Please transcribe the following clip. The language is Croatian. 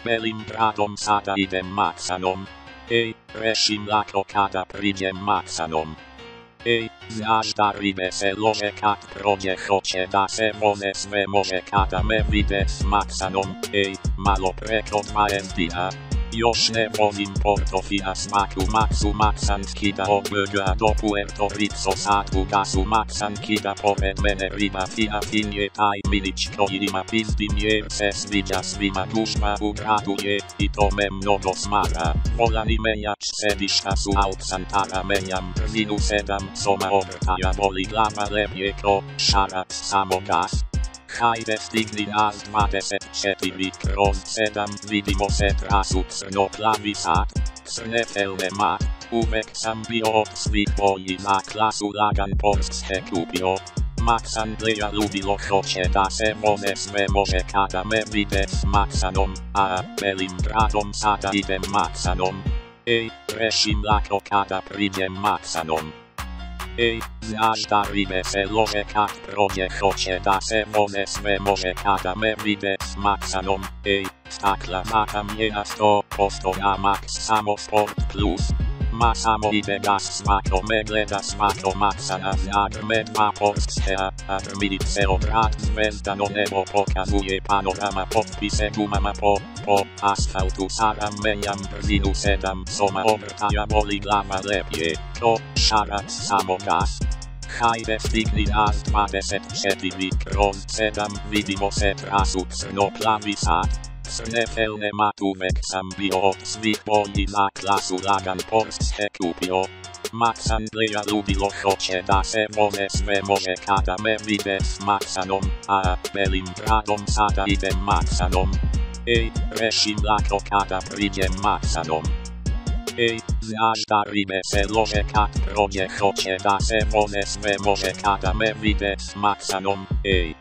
Belim gradom sada idem Maksanom. Ej, rešim lako kada priđem Maksanom. Ej, znaš da ribe se lože kad prođe, hoće da se voze, sve može kada me vide s Maksanom. Ej, malo preko 20 još ne vozim Portofija, smaku Maksu, Maksan skida od BGA do Puerto Rico, sad u gasu Maksan kida pored mene riba, fin je taj milić koji ima, pizdim jer se sviđa svima, gužva u gradu je i to me mnogo smara. Volani menjač sedišta su Alcantara, menjam brzinu 7 soma obrtaja, boli glava, lep je ko šarac, samo gas. Hajde stigni nas 24/7, vidimo se trasu crno-plavi sat, crne felne mat, uvek sam bio od svih boji, za klasu lagan Porsche kupio. Maksan Leja ludilo, hoće da se voze, sve može kada me vide s Maksanom, a Belim gradom sada idem Maksanom. Ej, rešim lako kada priđem Maksanom. Ej, znaš da ribe se lože kad prođe, hoće da se voze, sve može kada me vide s Maksanom. Ej, stakla matam je na 100%, a Max samo Sport Plus. Ma samo ide gas, svako me gleda, svako Maksana, znad me 2 Porschea, a vidi se obrat, zvezdano nebo pokazuje panorama, potpise gumama po asfaltu, saram menjam brzinu 7 soma obrtaja, boli glava, lep je ko šarac, samo gas. Hajde stigni nas 24/7, vidimo se trasu crno-plavi sat, crne felne mat, uvek sam bio od svih boji, za klasu lagan Porsche kupio. Maksan Leja ludilo, hoće da se voze, sve može kada me vide s Maksanom, a Belim gradom sada idem Maksanom. Ej, rešim lako kada priđem Maksanom. Ej, znaš da ribe se lože kad prođe, hoće da se voze, sve može kada me vide s Maksanom. Ej.